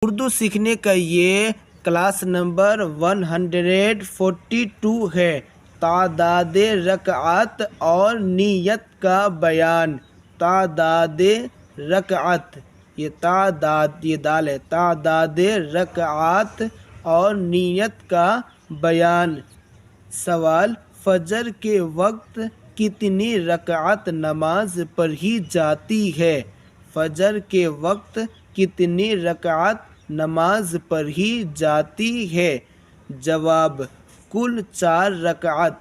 اردو سیکھنے کا یہ کلاس نمبر 142 ہے۔ تعداد رکعت اور نیت کا بیان۔ تعداد رکعت، یہ دال ہے، تعداد رکعت اور نیت کا بیان۔ سوال: فجر کے وقت کتنی رکعت نماز پڑھی جاتی ہے؟ فجر کے وقت کتنی رکعت نماز پڑھی جاتی ہے؟ جواب: کل 4 رکعت۔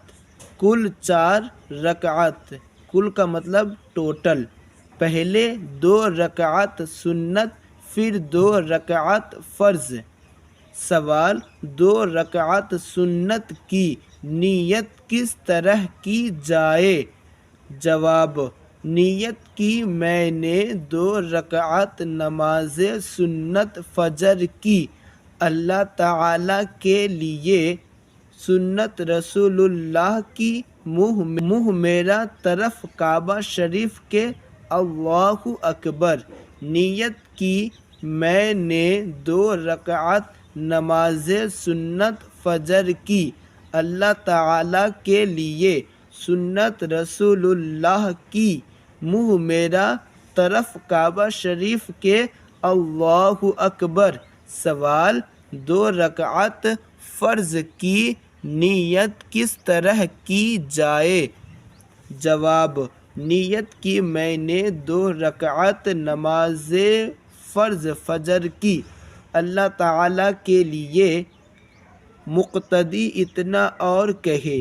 کل 4 رکعت، کل کا مطلب ٹوٹل۔ پہلے 2 رکعت سنت، پھر 2 رکعت فرض۔ سوال: 2 رکعت سنت کی نیت کس طرح کی جائے؟ جواب: نیت کی میں نے 2 رکعت نماز سنت فجر کی اللہ تعالیٰ کے لیے، سنت رسول اللہ کی، منہ میرا طرف کعبہ شریف کے، اللہ اکبر۔ نیت کی میں نے 2 رکعت نماز سنت فجر کی اللہ تعالیٰ کے لیے، سنت رسول اللہ کی، منہ میرا طرف کعبہ شریف کے، اللہ اکبر۔ سوال: 2 رکعت فرض کی نیت کس طرح کی جائے؟ جواب: نیت کی میں نے 2 رکعت نماز فرض فجر کی اللہ تعالیٰ کے لیے۔ مقتدی اتنا اور کہے،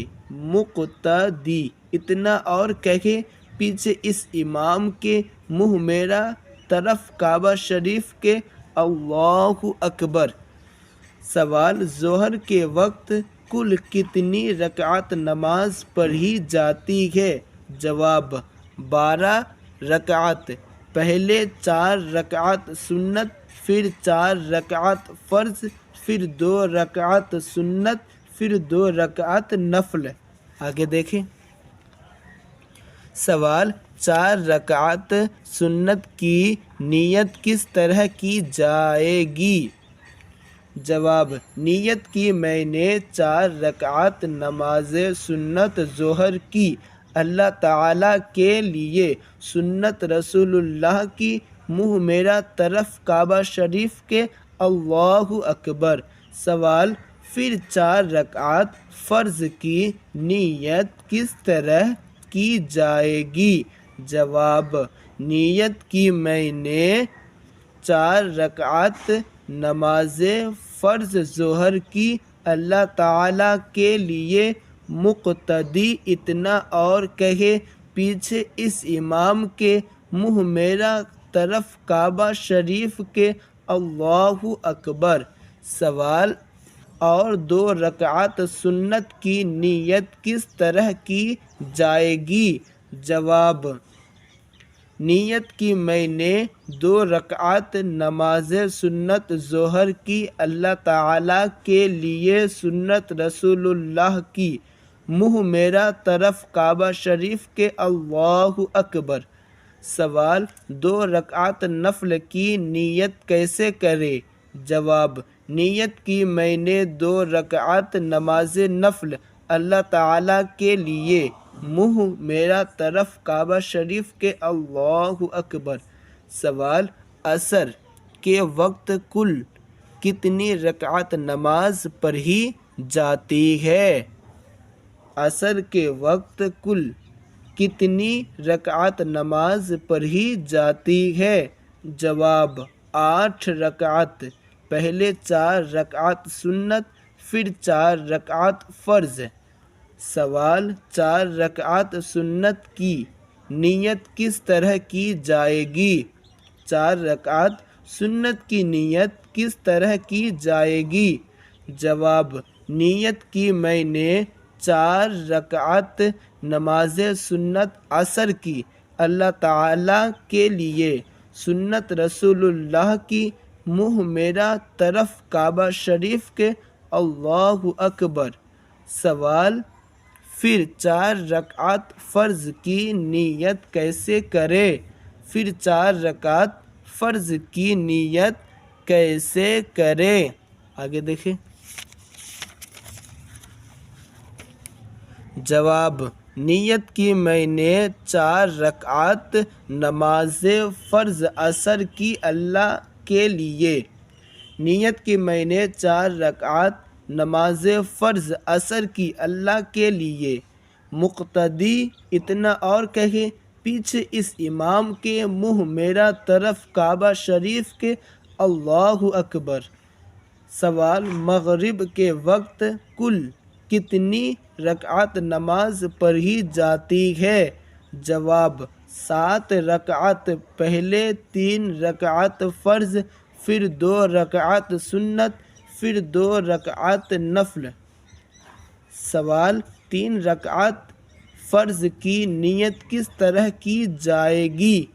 مقتدی اتنا اور کہے، پیچھے اس امام کے، منہ میرا طرف کعبہ شریف کے، اللہ اکبر۔ سوال: ظہر کے وقت کل کتنی رکعت نماز پڑھی جاتی ہے؟ جواب: 12 رکعت۔ پہلے 4 رکعت سنت، پھر 4 رکعت فرض، پھر 2 رکعت سنت، پھر 2 رکعت نفل۔ آگے دیکھیں۔ سوال: 4 رکعت سنت کی نیت کس طرح کی جائے گی؟ جواب: نیت کی میں نے 4 رکعت نماز سنت ظہر کی اللہ تعالیٰ کے لیے، سنت رسول اللہ کی، منہ میرا طرف کعبہ شریف کے، اللہ اکبر۔ سوال: پھر 4 رکعت فرض کی نیت کس طرح کی جائے گی؟ جواب: نیت کی میں نے 4 رکعت نماز فرض ظہر کی اللہ تعالیٰ کے لیے۔ مقتدی اتنا اور کہے، پیچھے اس امام کے، منہ میرا طرف کعبہ شریف کے، اللہ اکبر۔ سوال: اور 2 رکعت سنت کی نیت کس طرح کی جائے گی؟ جواب: نیت کی میں نے 2 رکعت نماز سنت ظہر کی اللہ تعالیٰ کے لیے، سنت رسول اللہ کی، منہ میرا طرف کعبہ شریف کے، اللہ اکبر۔ سوال: 2 رکعت نفل کی نیت کیسے کرے؟ جواب: نیت کی میں نے 2 رکعت نماز نفل اللہ تعالیٰ کے لیے، منہ میرا طرف کعبہ شریف کے، اللہ اکبر۔ سوال: عصر کے وقت کل کتنی رکعت نماز پڑھی جاتی ہے؟ عصر کے وقت کل کتنی رکعت نماز پڑھی جاتی ہے؟ جواب: 8 رکعت۔ پہلے 4 رکعت سنت، پھر 4 رکعت فرض۔ سوال: 4 رکعت سنت کی نیت کس طرح کی جائے گی؟ 4 رکعت سنت کی نیت کس طرح کی جائے گی؟ جواب: نیت کی میں نے 4 رکعت نماز سنت عصر کی اللہ تعالیٰ کے لیے، سنت رسول اللہ کی، منہ میرا طرف کعبہ شریف کے، اللہ اکبر۔ سوال: پھر 4 رکعت فرض کی نیت کیسے کرے؟ پھر 4 رکعت فرض کی نیت کیسے کرے؟ آگے دیکھیں، جواب، نیت کی میں نے 4 رکعت نماز فرض عصر کی اللہ کے لیے۔ نیت کی میں نے 4 رکعت نماز فرض عصر کی اللہ کے لیے۔ مقتدی اتنا اور کہے، پیچھے اس امام کے منہ میرا طرف کعبہ شریف کے، اللہ اکبر۔ سوال، مغرب کے وقت کل کتنی رکعت نماز پڑھی جاتی ہے؟ جواب، 7 رکعت، پہلے 3 رکعت فرض، پھر 2 رکعت سنت، پھر 2 رکعت نفل۔ سوال، 3 رکعت فرض کی نیت کس طرح کی جائے گی؟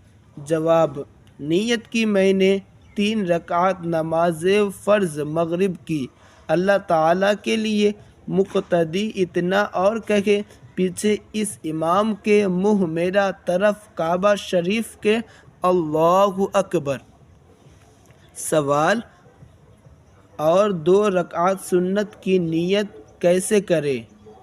جواب، نیت کی میں نے 3 رکعت نماز فرض مغرب کی اللہ تعالیٰ کے لیے۔ مقتدی اتنا اور کہے، پیچھے اس امام کے منہ میرا طرف کعبہ شریف کے، اللہ اکبر۔ سوال، اور 2 رکعت سنت کی نیت کیسے کرے؟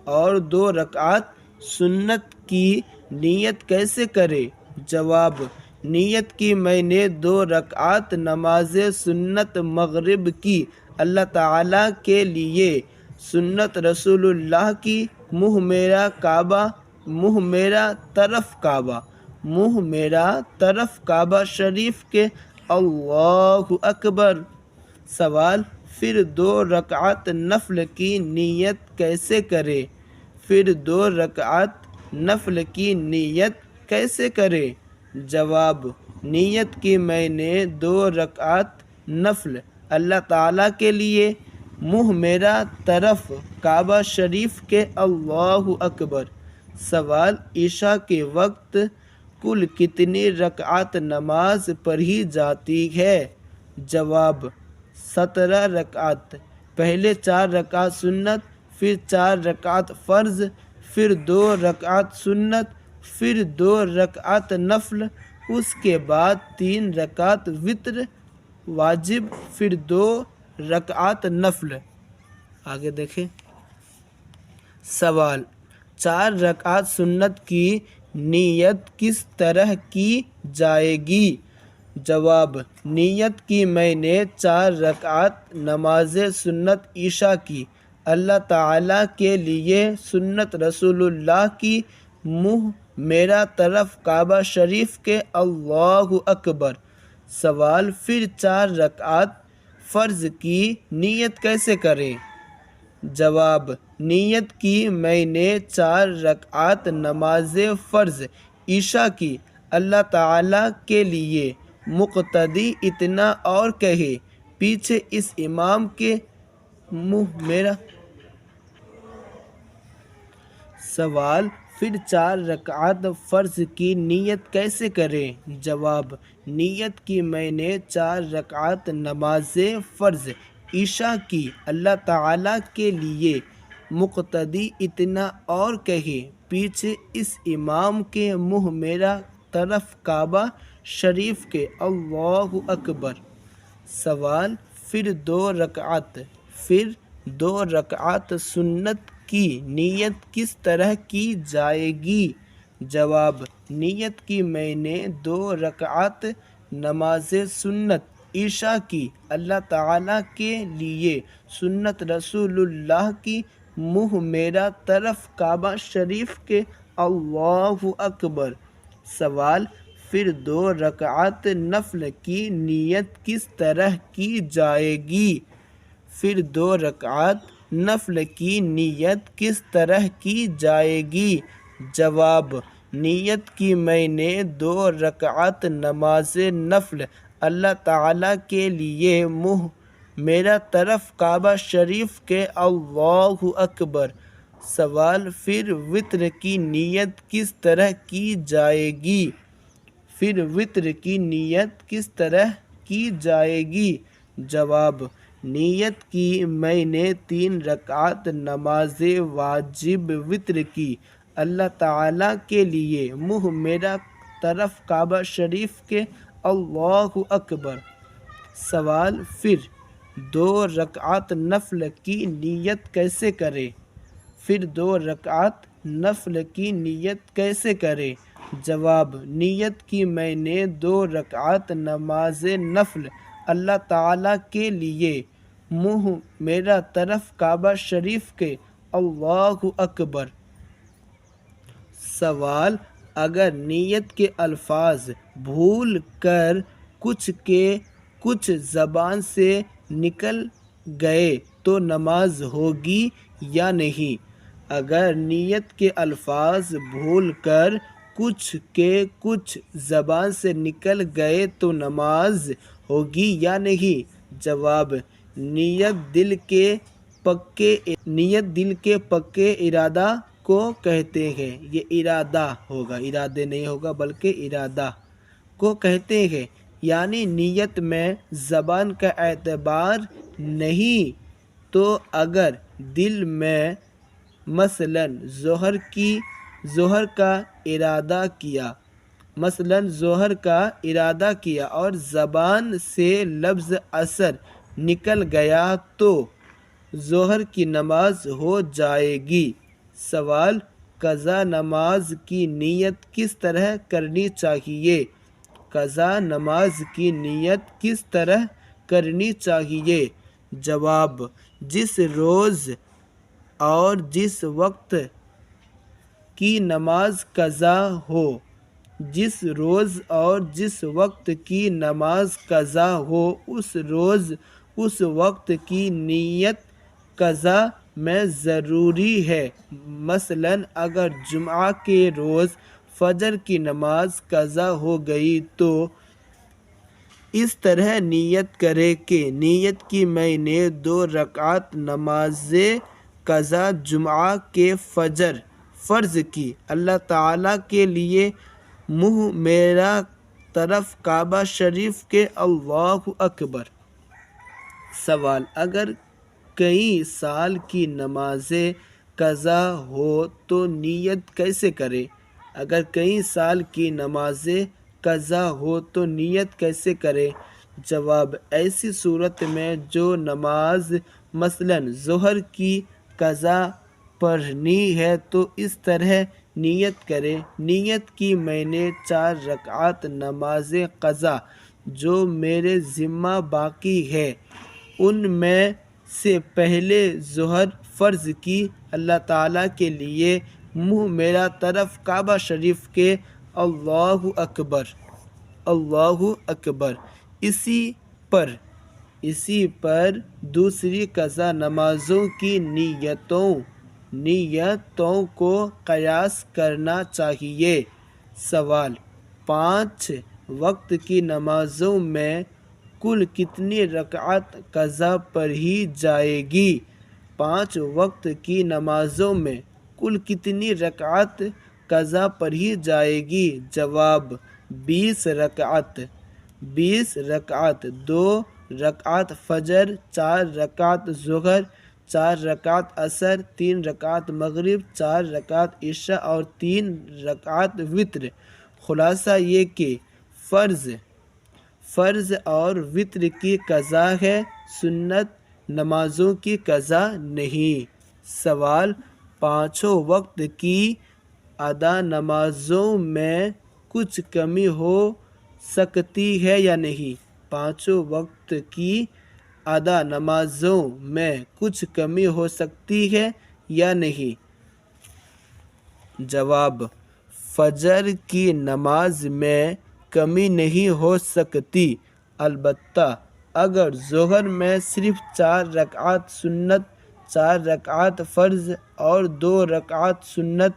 اور 2 رکعت سنت کی نیت کیسے کرے؟ جواب، نیت کی میں نے 2 رکعت نماز سنت مغرب کی اللہ تعالیٰ کے لیے۔ سنت رسول اللہ کی، منہ میرا کعبہ، منہ میرا طرف کعبہ، منہ میرا طرف کعبہ شریف کے، اللہ اکبر۔ سوال، پھر 2 رکعت نفل کی نیت کیسے کرے؟ پھر 2 رکعت نفل کی نیت کیسے کرے؟ جواب، نیت کی میں نے 2 رکعت نفل اللہ تعالیٰ کے لیے، منہ میرا طرف کعبہ شریف کے، اللہ اکبر۔ سوال، عشاء کے وقت کل کتنی رکعت نماز پڑھی جاتی ہے؟ جواب، 17 رکعت، پہلے 4 رکعت سنت، پھر 4 رکعت فرض، پھر 2 رکعت سنت، پھر 2 رکعت نفل، اس کے بعد 3 رکعت وتر واجب، پھر 2 رکعت نفل۔ آگے دیکھیں، سوال، 4 رکعت سنت کی نیت کس طرح کی جائے گی؟ جواب، نیت کی میں نے 4 رکعت نماز سنت عشاء کی اللہ تعالیٰ کے لیے، سنت رسول اللہ کی، منہ میرا طرف کعبہ شریف کے، اللہ اکبر۔ سوال، پھر 4 رکعت فرض کی نیت کیسے کریں؟ جواب، نیت کی میں نے 4 رکعت نماز فرض عشاء کی اللہ تعالیٰ کے لیے۔ مقتدی اتنا اور کہے، پیچھے اس امام کے منہ میرا۔ سوال، پھر 4 رکعت فرض کی نیت کیسے کریں؟ جواب، نیت کی میں نے 4 رکعت نماز فرض عشاء کی اللہ تعالیٰ کے لیے۔ مقتدی اتنا اور کہے، پیچھے اس امام کے منہ میرا طرف کعبہ شریف کے، اللہ اکبر۔ سوال، پھر 2 رکعت، پھر 2 رکعت سنت کی نیت کس طرح کی جائے گی؟ جواب، نیت کی میں نے 2 رکعت نماز سنت عشاء کی اللہ تعالیٰ کے لیے، سنت رسول اللہ کی، منہ میرا طرف کعبہ شریف کے، اللہ اکبر۔ سوال، پھر 2 رکعت نفل کی نیت کس طرح کی جائے گی؟ پھر 2 رکعت نفل کی نیت کس طرح کی جائے گی؟ جواب، نیت کی میں نے 2 رکعت نماز نفل اللہ تعالیٰ کے لیے، منہ میرا طرف کعبہ شریف کے، اللہ اکبر۔ سوال، پھر وتر کی نیت کس طرح کی جائے گی؟ پھر وتر کی نیت کس طرح کی جائے گی؟ جواب، نیت کی میں نے 3 رکعت نماز واجب وتر کی اللہ تعالیٰ کے لیے، منہ میرا طرف کعبہ شریف کے، اللہ اکبر۔ سوال پھر 2 رکعت نفل کی نیت کیسے کرے؟ پھر 2 رکعت نفل کی نیت کیسے کرے؟ جواب: نیت کی میں نے 2 رکعت نماز نفل اللہ تعالیٰ کے لیے، منہ میرا طرف کعبہ شریف کے، اللہ اکبر۔ سوال: اگر نیت کے الفاظ بھول کر کچھ زبان سے نکل گئے تو نماز ہوگی یا نہیں؟ اگر نیت کے الفاظ بھول کر کچھ زبان سے نکل گئے تو نماز ہوگی یا نہیں؟ جواب: نیت دل کے پکے ارادہ کو کہتے ہیں۔ یہ ارادہ ہوگا، ارادے نہیں ہوگا بلکہ ارادہ کو کہتے ہیں، یعنی نیت میں زبان کا اعتبار نہیں۔ تو اگر دل میں مثلاً ظہر کا ارادہ کیا اور زبان سے لفظ اثر نکل گیا تو ظہر کی نماز ہو جائے گی۔ سوال: قضا نماز کی نیت کس طرح کرنی چاہیے؟ قضا نماز کی نیت کس طرح کرنی چاہیے؟ جواب: جس روز اور جس وقت کی نماز قضا ہو، جس روز اور جس وقت کی نماز قضا ہو، اس روز اس وقت کی نیت قضا میں ضروری ہے۔ مثلاً اگر جمعہ کے روز فجر کی نماز قضا ہو گئی تو اس طرح نیت کرے کہ نیت کی میں نے 2 رکعت نماز قضا جمعہ کے فجر فرض کی اللہ تعالیٰ کے لیے، منہ میرا طرف کعبہ شریف کے، اللہ اکبر۔ سوال: اگر کئی سال کی نماز قضا ہو تو نیت کیسے کرے؟ اگر کئی سال کی نماز قضا ہو تو نیت کیسے کرے؟ جواب: ایسی صورت میں جو نماز مثلاً ظہر کی قضا پڑھنی ہے تو اس طرح نیت کرے: نیت کی میں نے 4 رکعت نماز قضا جو میرے ذمہ باقی ہے ان میں سے پہلے ظہر فرض کی اللہ تعالیٰ کے لیے، منہ میرا طرف کعبہ شریف کے، اللہ اکبر، اللہ اکبر۔ اسی پر دوسری قضا نمازوں کی نیتوں کو قیاس کرنا چاہیے۔ سوال: 5 وقت کی نمازوں میں کل کتنی رکعت قضا پڑھی جائے گی؟ 5 وقت کی نمازوں میں کل کتنی رکعت قضا پڑھی جائے گی؟ جواب: 20 رکعت۔ 20 رکعت، 2 رکعت فجر، 4 رکعت ظہر، 4 رکعت عصر، 3 رکعت مغرب، 4 رکعت عشاء اور 3 رکعت وتر۔ خلاصہ یہ کہ فرض اور وتر کی قضا ہے، سنت نمازوں کی قضا نہیں۔ سوال: 5 وقت کی ادا نمازوں میں کچھ کمی ہو سکتی ہے یا نہیں؟ 5 وقت کی ادا نمازوں میں کچھ کمی ہو سکتی ہے یا نہیں؟ جواب: فجر کی نماز میں کمی نہیں ہو سکتی، البتہ اگر ظہر میں صرف 4 رکعت سنت، 4 رکعت فرض اور 2 رکعت سنت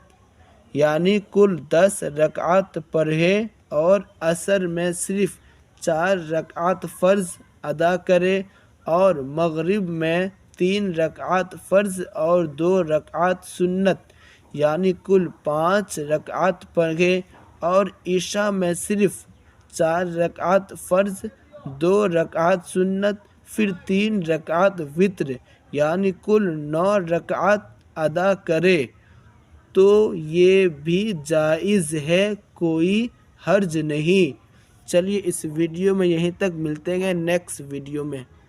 یعنی کل 10 رکعت پڑھے اور عصر میں صرف 4 رکعت فرض ادا کرے اور مغرب میں 3 رکعت فرض اور 2 رکعت سنت یعنی کل 5 رکعت پڑھے اور عشاء میں صرف 4 رکعت فرض، 2 رکعت سنت، پھر 3 رکعت وتر یعنی کل 9 رکعت ادا کرے تو یہ بھی جائز ہے، کوئی حرج نہیں۔ چلیے اس ویڈیو میں یہیں تک، ملتے ہیں نیکسٹ ویڈیو میں۔